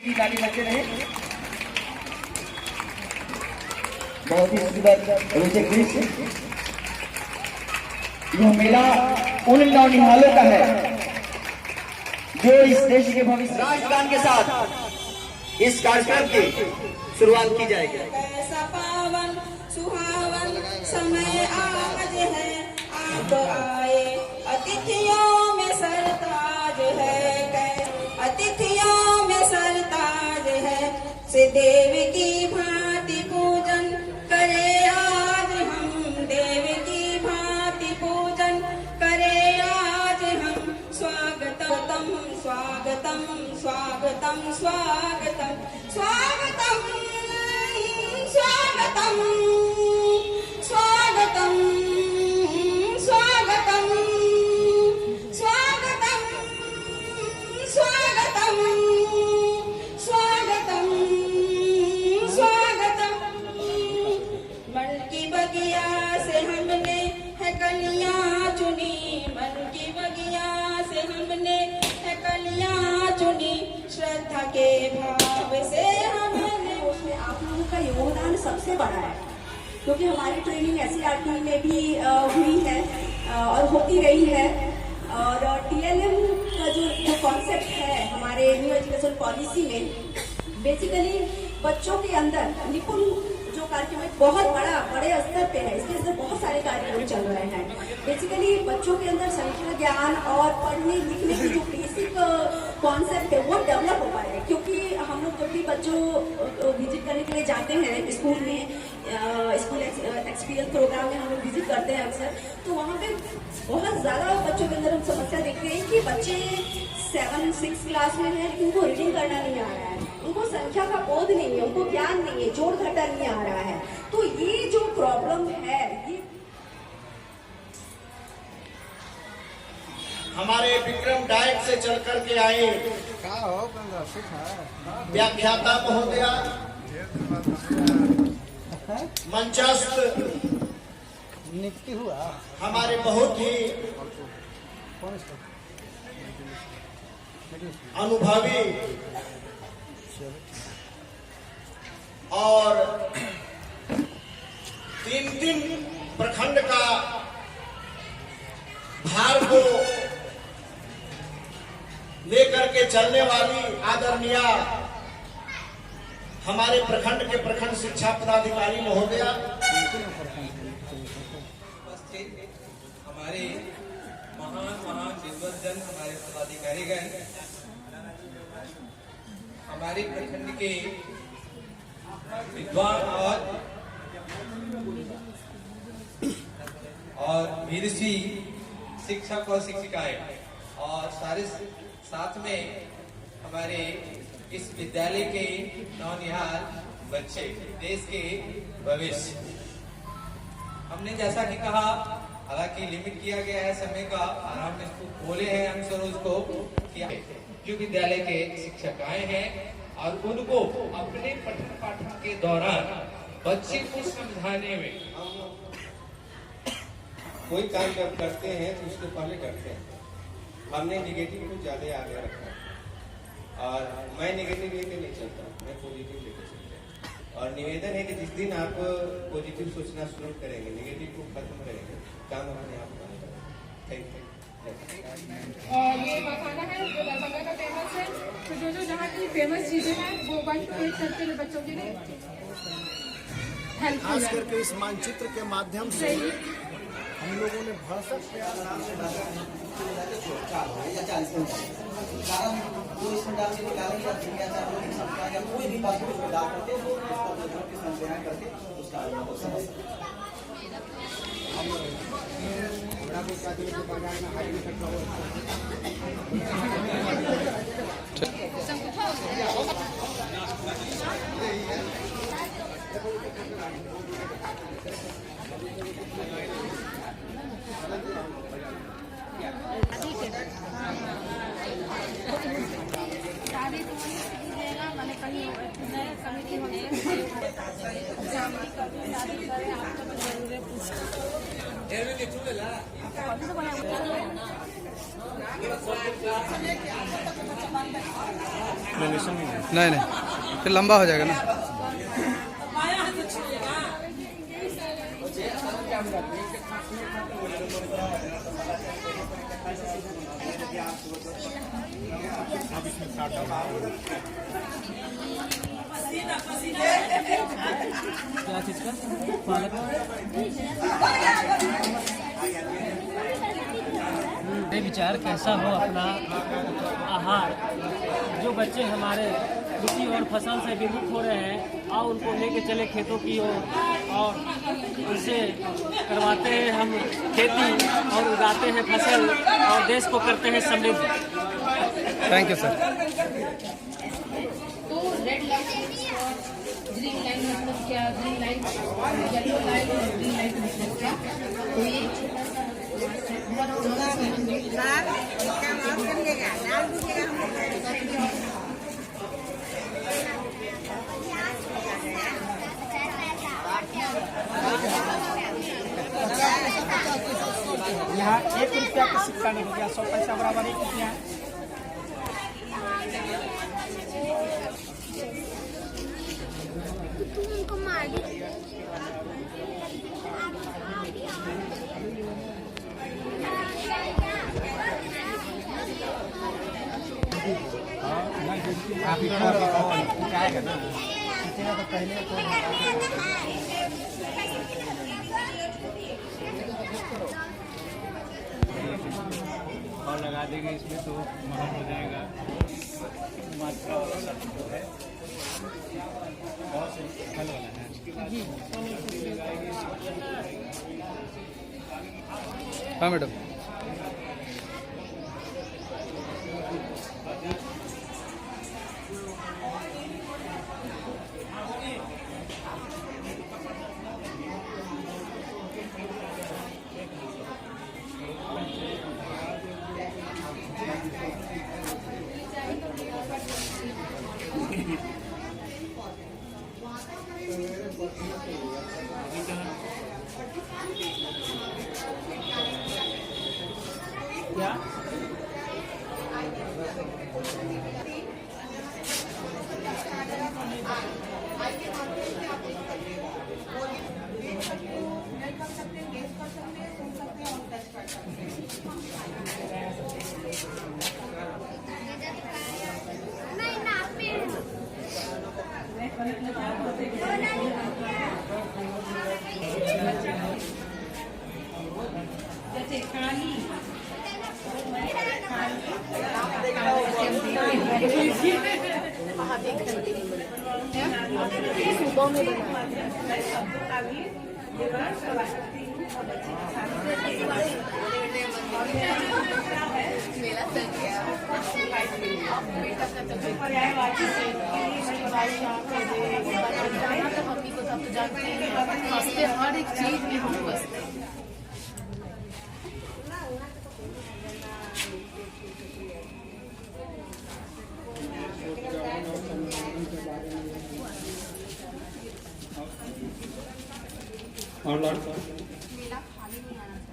ताली बजते रहे। बहुत ही सुंदर रोचक दृश्य। यह मेला उन नौनिहालों का है जो इस देश के भविष्य राजगान के साथ इस कार्यक्रम की शुरुआत की जाएगी। ऐसा पावन सुहावन समय आज है, आप आए अतिथियों में सरताज है, अतिथियों में सरताज है। से देव की भांति पूजन करे आज हम, देव की भांति पूजन करे आज हम। स्वागतम स्वागतम स्वागतम स्वागतम स्वागतम स्वागतम स्वागतम स्वागतम स्वागतम स्वागतम स्वागतम स्वागतम। मन की बगिया से हमने है कलियां चुनी, मन की बगिया से हमने है कलियां चुनी। श्रद्धा के भाव से हमने, उसमें आप लोगों का योगदान सबसे बड़ा है, क्योंकि हमारी ट्रेनिंग SCRT में भी हुई है और होती रही है। और TLM का जो कॉन्सेप्ट है हमारे न्यू एजुकेशन पॉलिसी में, बेसिकली बच्चों के अंदर निपुण जो कार्यक्रम है बहुत बड़े स्तर पे है, इसके अंदर बहुत सारे कार्यक्रम चल रहे हैं। बेसिकली बच्चों के अंदर संख्या ज्ञान और पढ़ने लिखने की जो बेसिक कॉन्सेप्ट है वो डेवलप हो पाए, क्योंकि हम लोग जब भी बच्चों विजिट करने के लिए जाते हैं स्कूल में, स्कूल एक्सपीरियंस प्रोग्राम में हम लोग विजिट करते हैं अक्सर, तो वहाँ पे बहुत ज्यादा बच्चों के अंदर हम समस्या देखते हैं कि बच्चे 7-6 क्लास में है लेकिन उनको रीडिंग करना नहीं आ रहा है, उनको संख्या का बोध नहीं है, उनको ज्ञान नहीं है, जोड़ घटा नहीं आ रहा है। तो ये जो प्रॉब्लम है, ये हमारे विक्रम डाइट से चल करके आए व्याख्याता महोदया, मंचस्थ हमारे बहुत ही अनुभवी और 3 प्रखंड का भार को लेकर के चलने वाली आदरणीय हमारे प्रखंड के प्रखंड शिक्षा पदाधिकारी महोदया, हमारे महान विद्वजन, हमारे पदाधिकारीगण, हमारे प्रखंड के विद्वान और वीरसी शिक्षक और शिक्षिकाएं, और सारे साथ में हमारे इस विद्यालय के नौनिहाल बच्चे, देश के भविष्य। हमने जैसा कि कहा, हालांकि लिमिट किया गया है समय का, और हम इसको खोले हैं हम सरोज को, जो विद्यालय के शिक्षक आए हैं और उनको अपने पठन पाठन के दौरान बच्चे को समझाने में, कोई काम जब करते हैं तो उसके पहले करते हैं। हमने निगेटिव को ज्यादा आगे रखा है, और मैं निगेटिव लेके नहीं चलता, मैं पॉजिटिव लेके चलता हूँ। और निवेदन है कि जिस दिन आप पॉजिटिव सोचना शुरू करेंगे, निगेटिव को खत्म करेंगे, काम अपने आप बनेगा। Thank you. ये मखाना है जो दरभंगा का फेमस है, तो जो जहाँ की फेमस चीजें हैं वो 1 to 8 करते हुए बच्चों के लिए हेल्पफुल खास करके इस मानचित्र के माध्यम से हम लोगों ने भरसक प्रयास कोई भी बात को डाल करके करके उसका मैंने कहीं समिति होने जरूर नहीं नहीं, फिर लंबा हो जाएगा ना। क्या चीज का पालक विचार कैसा हो अपना आहार। जो बच्चे हमारे कृषि और फसल से विमुख हो रहे हैं, आओ उनको लेके चले खेतों की ओर और उनसे करवाते हैं हम खेती और उगाते हैं फसल और देश को करते हैं समृद्ध। Thank you sir. तो रेड लाइट ग्रीन लाइट मतलब क्या, ग्रीन लाइट येलो लाइट और ग्रीन लाइट मतलब क्या। तो ये यहाँ 1 रुपया का सिक्का नहीं हो गया, 100 पैसा बराबर 1 रुपया। आप आएगा ना तो पहले और लगा देंगे इसमें तो महंगा हो जाएगा। मात्रा वाला है बहुत से फल वाला है हाँ मैडम। क्या हर एक चीज में हम बसते हैं।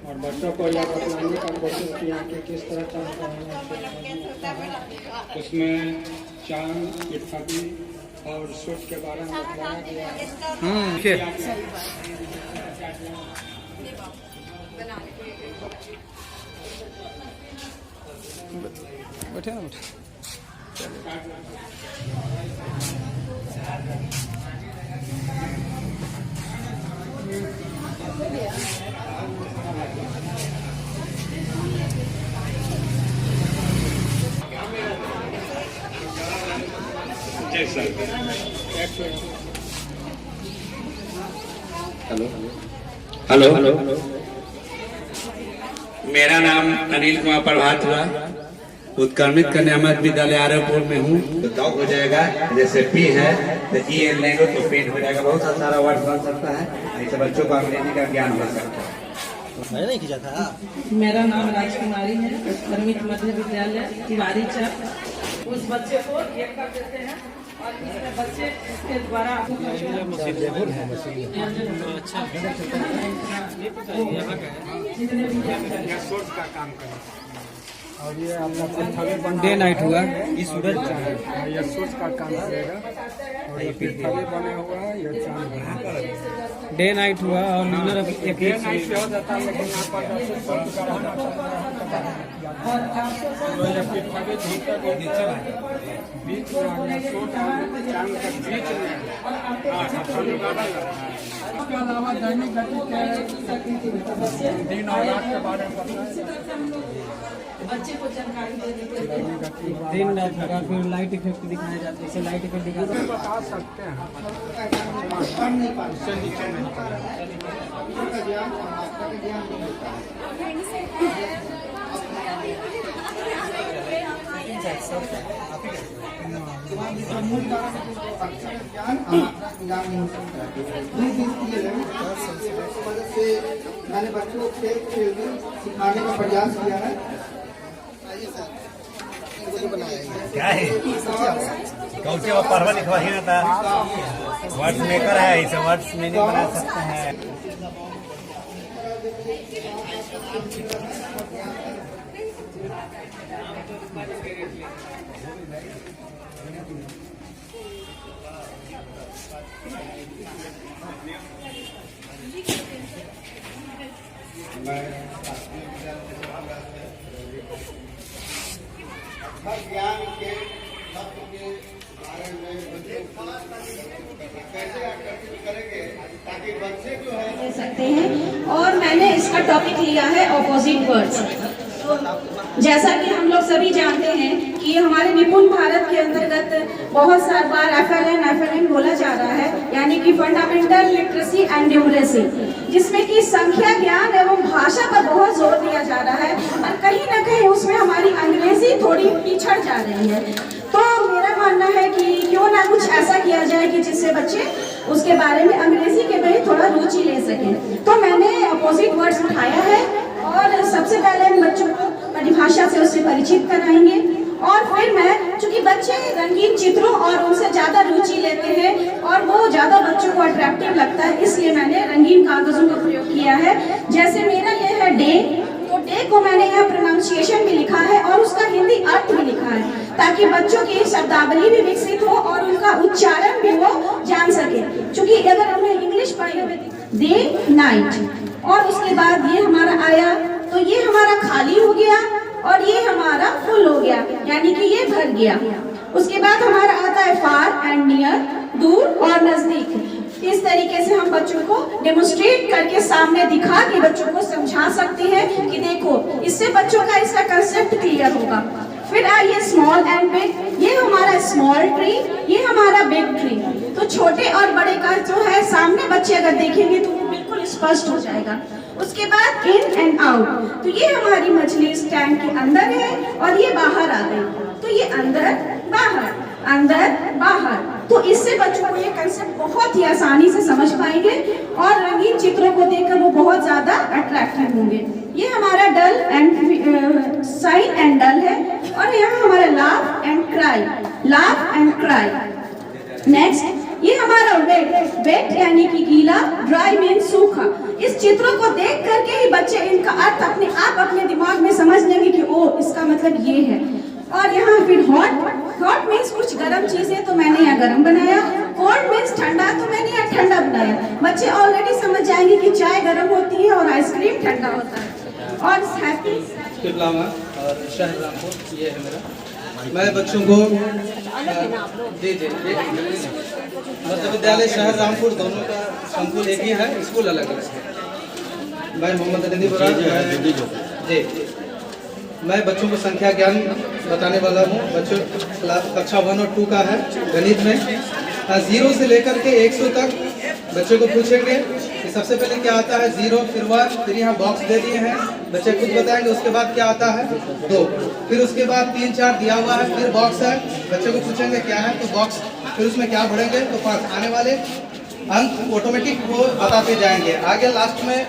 और बच्चों को यह बताने का कोशिश किया कि किस तरह काम करना है। उसमें चांद की छवि और सूर्य के बारे में बताया गया। बैठे ना बैठे। हेलो हेलो, मेरा नाम अनिल कुमार प्रभात हुआ। उत्क्रमित कन्या मध्य विद्यालय आरपुर में हूँ। तो दाव हो जाएगा, जैसे पी है तो ई एल लेंगे तो पेन हो जाएगा। बहुत सारा वर्ड बन सकता है, ऐसे बच्चों को अंग्रेजी का ज्ञान हो सकता है। मैंने नहीं खींचा था। मेरा नाम राजकुमारी है, उत्क्रमित मध्य विद्यालय तिवारी चक। उस बच्चे को एक कर देते हैं और इसमें बच्चे उसके द्वारा अच्छा जितने भी सोच का काम करें। और ये आपका पृथ्वी बना डे नाइट हुआ ये सूरज चांद है, ये सूरज का काम करेगा। और ये पृथ्वी बने हुआ है, ये चांद बना। डे नाइट हुआ और लूनर एक डे नाइट से हो जाता है, लेकिन यहाँ पर जैसे सूरज ग्रहण होता है तो ये पृथ्वी भीतर बीच में आ गया, सूरज चांद के बीच में। इसके अलावा दैनिक गति के दिन और रात के बारे में बच्चे को जानकारी दे देते हैं। दिन रात का फिर लाइट इफेक्ट दिखाया जाता है, इसे लाइट इफेक्ट दिखाते हैं। बता सकते हैं इससे नीचे नहीं मैंने बच्चों को खेल खेल में सिखाने का प्रयास किया है। क्या है कौचे वो पढ़वा लिखवा ही ना था, वर्ड्स मेकर है, इसे वर्ड्स में नहीं बना सकते हैं। ज्ञान के तत्व के बारे में कैसे आकर्षित करेंगे ताकि बच्चे जो है दे सकते हैं। और मैंने इसका टॉपिक लिया है ऑपोजिट वर्ड्स। तो जैसा कि हम लोग सभी जानते हैं कि हमारे निपुण भारत के अंतर्गत बहुत सारी बार FLN बोला जा रहा है, यानी कि फंडामेंटल लिटरेसी एंड न्यूमरेसी, जिसमें कि संख्या ज्ञान एवं भाषा पर बहुत जोर दिया जा रहा है और कहीं ना कहीं उसमें हमारी अंग्रेजी थोड़ी पिछड़ जा रही है। तो मेरा मानना है कि क्यों ना कुछ ऐसा किया जाए कि जिससे बच्चे उसके बारे में अंग्रेजी के में थोड़ा रुचि ले सकें। तो मैंने अपोजिट वर्ड्स उठाया है और सबसे पहले हम बच्चों को परिभाषा से उससे परिचित कराएंगे और फिर मैं, चूंकि बच्चे रंगीन चित्रों और उनसे ज़्यादा रुचि लेते हैं और वो ज़्यादा बच्चों को अट्रैक्टिव लगता है, इसलिए मैंने रंगीन कागजों का प्रयोग किया है। जैसे मेरा ये है डे, तो डे को मैंने यहाँ प्रोनाउंसिएशन भी लिखा है और उसका हिंदी अर्थ भी लिखा है, ताकि बच्चों की शब्दावली भी विकसित हो और उनका उच्चारण भी वो जान सके। चूंकि अगर हमने इंग्लिश पढ़ी हुई डे नाइट और उसके बाद ये हमारा आया, तो ये हमारा खाली हो गया और ये हमारा फुल हो गया, यानी कि ये भर गया। उसके बाद हमारा आता है फार एंड नियर, दूर और नजदीक। इस तरीके से हम बच्चों को डेमोन्स्ट्रेट करके सामने दिखा के बच्चों को समझा सकते हैं कि देखो, इससे बच्चों का इसका कंसेप्ट क्लियर होगा। फिर आइए स्मॉल एंड बिग, ये हमारा स्मॉल ट्री, ये हमारा बिग ट्री। तो छोटे और बड़े का जो है सामने बच्चे अगर देखेंगे तो वो बिल्कुल स्पष्ट हो जाएगा। उसके बाद इन एंड आउट, तो ये हमारी मछली इस टैंक के अंदर है और ये बाहर आ गई, तो ये अंदर बाहर तो इससे बच्चों को ये कंसेप्ट बहुत ही आसानी से समझ पाएंगे और रंगीन चित्रों को देखकर वो बहुत ज्यादा अट्रैक्टिव होंगे। ये हमारा dull and sign and dull है और यहाँ हमारा लाफ एंड क्राई। नेक्स्ट ये हमारा वेट यानी कि गीला, ड्राई मीन्स सूखा। इस चित्रों को देख करके ही बच्चे इनका अर्थ अपने आप अपने दिमाग में समझ लेंगे कि ओ इसका मतलब ये है। और यहाँ फिर हॉट मीन्स कुछ गर्म चीजें, तो मैंने यहाँ गर्म बनाया। कोल्ड मीन्स ठंडा, तो मैंने यहाँ ठंडा बनाया। बच्चे ऑलरेडी समझ जाएंगे कि चाय गर्म होती है और आइसक्रीम ठंडा होता है। और हैप्पी और शहर रामपुर ये है मेरा। मैं बच्चों को मध्य विद्यालय शहर रामपुर दोनों का संकुल एक ही है, स्कूल अलग अलग है। मैं मोहम्मद अली जी, मैं बच्चों को संख्या ज्ञान बताने वाला हूँ। बच्चों कक्षा 1 और 2 का है। गणित में 0 से लेकर के 100 तक बच्चों को पूछेंगे कि सबसे पहले क्या आता है 0, फिर 1, फिर यहाँ बॉक्स दे दिए हैं, बच्चे खुद बताएंगे। उसके बाद क्या आता है 2, फिर उसके बाद 3, 4 दिया हुआ है, फिर बॉक्स है, बच्चे को पूछेंगे क्या है तो बॉक्स, फिर उसमें क्या भरेंगे तो 5। आने वाले अंक ऑटोमेटिक वो बताते जाएंगे। आगे लास्ट में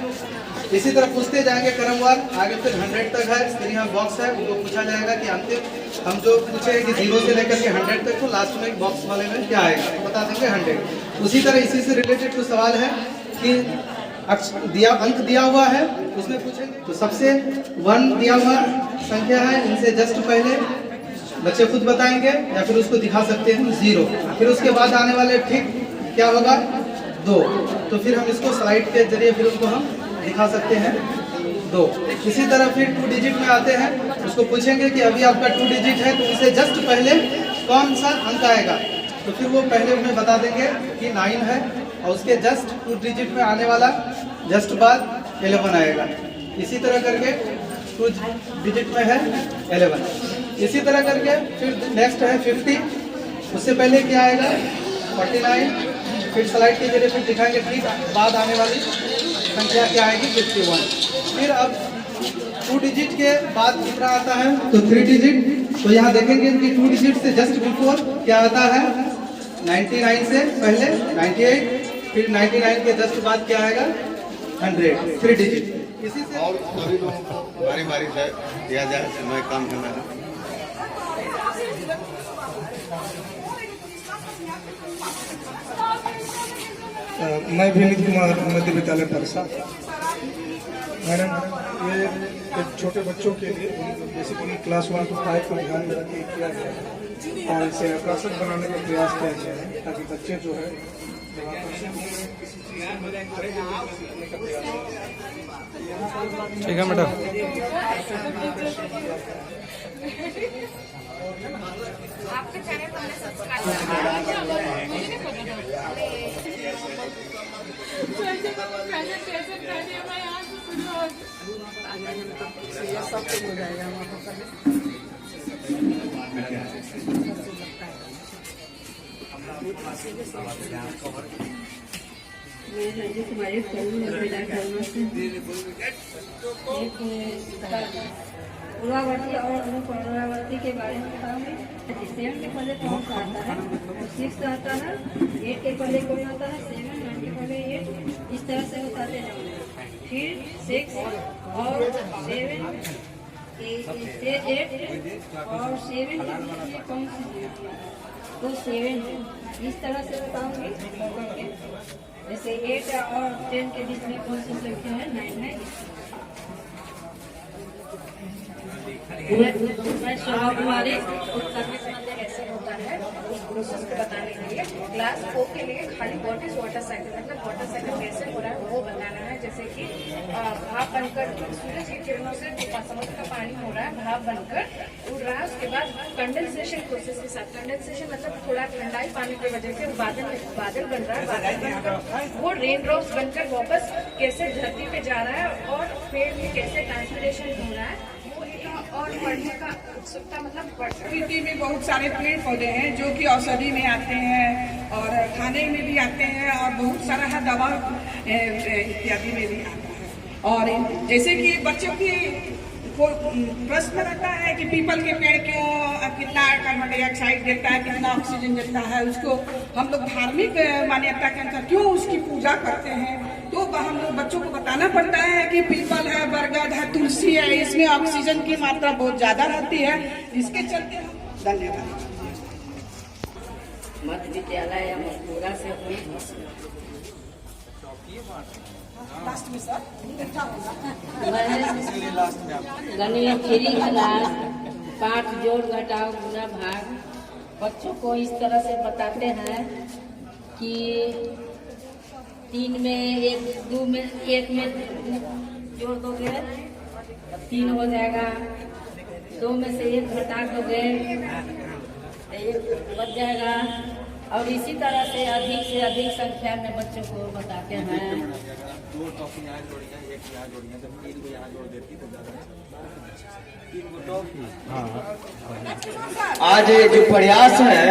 इसी तरह पूछते जाएंगे क्रमवार, आगे फिर 100 तक है, फिर यहाँ बॉक्स है, उनको पूछा जाएगा कि अंतिम हम जो पूछे कि 0 से लेकर के 100 तक, तो लास्ट में बॉक्स वाले में क्या आएगा तो बता देंगे 100। उसी तरह इसी से रिलेटेड कुछ सवाल है कि अंक दिया हुआ है उसमें पूछेंगे। तो सबसे 1 दिया हुआ संख्या है, इनसे जस्ट पहले बच्चे खुद बताएंगे या फिर उसको दिखा सकते हैं 0। फिर उसके बाद आने वाले ठीक क्या होगा 2। तो फिर हम इसको स्लाइड के जरिए फिर उसको हम दिखा सकते हैं 2। इसी तरह फिर 2 डिजिट में आते हैं, उसको पूछेंगे कि अभी आपका 2 डिजिट है तो उससे जस्ट पहले कौन सा अंक आएगा। तो फिर वो पहले उन्हें बता देंगे कि 9 है और उसके जस्ट 2 डिजिट में आने वाला जस्ट बाद 11 आएगा। इसी तरह करके 2 डिजिट में है 11। इसी तरह करके फिर नेक्स्ट है 50, उससे पहले क्या आएगा 49। फिर स्लाइड के जरिए फिर दिखाएंगे ठीक बाद आने वाली संख्या क्या आएगी 51। फिर अब 2 डिजिट के बाद कितना आता है तो 3 डिजिट। तो यहाँ देखेंगे कि 2 डिजिट से जस्ट बिफोर क्या आता है 99 से पहले 98, फिर 99 के जस्ट बाद क्या आएगा 100, 3 डिजिट। इसी से और सभी लोगों को बारी बारी से दिया जाए, समय कम है मेरा। मैं विनीत कुमार मध्य विद्यालय परिषद। मैडम ये एक छोटे बच्चों के लिए बेसिकली क्लास 1 to 5 को ध्यान में रखकर किया गया है और इसे आकर्षक बनाने का प्रयास किया गया है ताकि बच्चे जो है ठीक है मैडम। आपके चैनल को हमने सब्सक्राइब मैं रंजू कुमारी पूर्वावर्ती और अनुपूर्वावर्ती के बारे में बताऊंगी। 7 के पहले कौन सा आता है, 6 आता है, 8 के पहले कौन आता है 7, 9 के पहले 8, इस तरह से बताते जाएंगे। फिर 6 और 7 8 और 7 के बीच में कौन सी तो 7 है, इस तरह से बताऊंगी। जैसे 8 और 10 के बीच में कौन सी संख्या है 9 है। मैं शोभा कुमारी कैसे होता है उस प्रोसेस को बताने के लिए क्लास 4 के लिए खाली व्हाट इज वाटर साइकिल, मतलब वाटर साइकिल कैसे हो रहा है वो बताना है। जैसे कि भाप बनकर सूरज की किरणों से समुद्र का पानी हो रहा है, भाप बनकर उड़ रहा है। उसके बाद कंडेंसेशन प्रोसेस के साथ, कंडेंसेशन मतलब थोड़ा ठंडाई पानी की वजह से बादल बन रहा है, बादल बनकर वो रेन ड्रॉप्स बनकर वापस कैसे धरती पे जा रहा है और पेड़ में कैसे ट्रांसपिरेशन हो रहा है और पढ़ने का उत्सुकता मतलब प्रकृति में बहुत सारे पेड़ पौधे हैं जो कि औषधि में आते हैं और खाने में भी आते हैं और बहुत सारा है दवा इत्यादि में भी आता है। और जैसे कि बच्चों की प्रश्न रहता है कि पीपल के पेड़ क्यों कितना कार्बन डाइऑक्साइड देता है, कितना ऑक्सीजन देता है, उसको हम लोग धार्मिक मान्यता के अनुसार क्यों उसकी पूजा करते हैं। तो हम लोग बच्चों को बताना पड़ता है कि पीपल है, बरगद है, तुलसी है, इसमें ऑक्सीजन की मात्रा बहुत ज्यादा रहती है। इसके चलते हम धन्यवाद। मध्य विद्यालय मथुरा से गणित फ्री क्लास पाठ जोड़ घटाओ गुना भाग बच्चों को इस तरह से बताते हैं कि 3 में 1, 2 में 1 में जोड़ दोगे 3 हो जाएगा, 2 में से 1 घटा दोगे 1 बच जाएगा। और इसी तरह से अधिक संख्या में बच्चों को बताते हैं। 2 टॉफी यहाँ जोड़ियाँ, 1 यहाँ जोड़ियाँ, जब 3 को यहाँ जोड़ देती तो ज़्यादा 3 को टॉफी। आज जो प्रयास है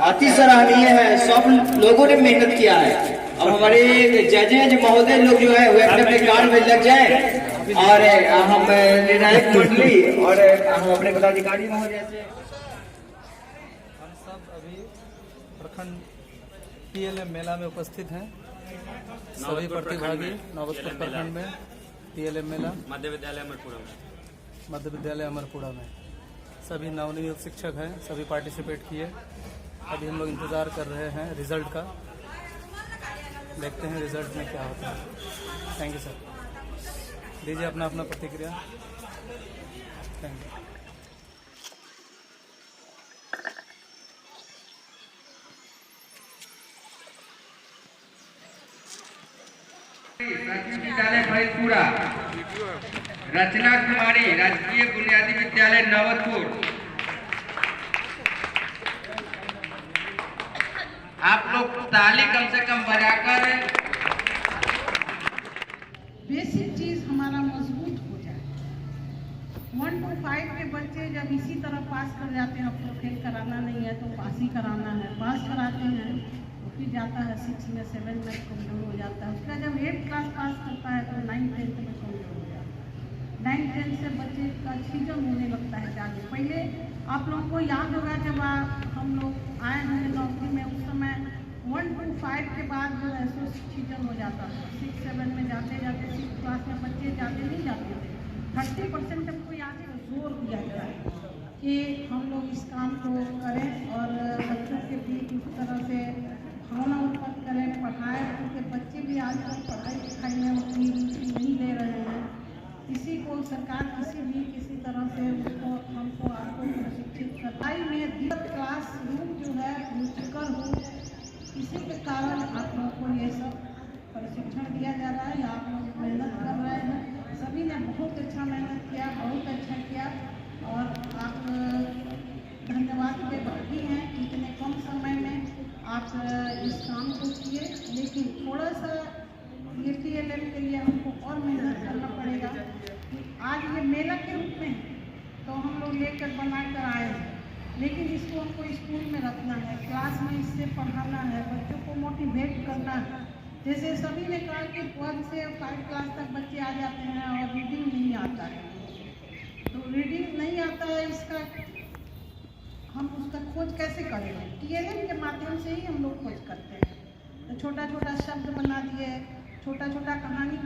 अति सराहनीय है, सब लोगों ने मेहनत किया है। अब हमारे जजेज महोदय लोग जो है वे अपने कार्य में लग जाए और हम निर्णायक मंडली और हम अपने पदाधिकारी महोदय से प्रखंड PLM मेला में उपस्थित हैं। सभी प्रतिभागी नौबतपुर प्रखंड में PLM मेला मध्य विद्यालय अमरपुरा में सभी नवनियुक्त शिक्षक हैं, सभी पार्टिसिपेट किए। अभी हम लोग इंतजार कर रहे हैं रिजल्ट का। देखते हैं रिजल्ट में क्या होता है। थैंक यू सर, दीजिए अपना अपना प्रतिक्रिया। Thank you. विद्यालय फरीदपुरा, रचना कुमारी राजकीय बुनियादी विद्यालय नवतपुर। आप लोग ताली कम से कम बजाकर बेसिक चीज हमारा मजबूत हो जाए। 1 to 5 के बच्चे जब इसी तरह पास कर जाते हैं, अब तो फेल कराना नहीं है तो पास ही कराना है, पास कराते हैं तो फिर जाता है 6 में 7 में कमजोर हो जाता है। उसका जब 8 क्लास पास करता है तो 9-10 में कमजोर हो जाता है। 9-10 से बच्चे का छीजन होने लगता है ज़्यादा। पहले आप लोगों को याद होगा जब हम लोग आए होंगे नौकरी में, उस समय 1 to 5 के बाद जो है सो छीजन हो जाता था। 6-7 में जाते जाते 6 क्लास में बच्चे जाते नहीं जाते थे। 30% सबको यहाँ से जोर दिया गया है कि हम लोग इस काम को करें और बच्चों के भी इस तरह से भावना उत्पन्न करें, पढ़ाएं। क्योंकि बच्चे भी आजकल पढ़ाई लिखाई में उतनी रुचि नहीं ले रहे हैं। किसी को सरकार किसी तरह से उसको हमको आपको प्रशिक्षित पढ़ाई में दिक्कत क्लास रूम जो है रुचिकर हो, इसी के कारण आप लोगों को ये सब प्रशिक्षण दिया जा रहा है। आप लोग मेहनत कर रहे हैं, सभी ने बहुत अच्छा मेहनत किया, बहुत अच्छा किया और आप धन्यवाद के बाकी हैं। इतने कम समय में आप इस काम को किए, लेकिन थोड़ा सा ATLM के लिए हमको और मेहनत करना पड़ेगा। आज ये मेला के रूप में तो हम लोग लेकर बना कर आए हैं, लेकिन इसको हमको स्कूल में रखना है, क्लास में इससे पढ़ाना है, बच्चों को मोटिवेट करना है। जैसे सभी ने कहा कि 1 से 5 क्लास तक बच्चे आ जाते हैं और रीडिंग नहीं आता है, तो रीडिंग नहीं आता है, इसका हम उसका खोज कैसे करेंगे? TLM के माध्यम से ही हम लोग खोज करते हैं। तो छोटा छोटा शब्द बना दिए, छोटा छोटा कहानी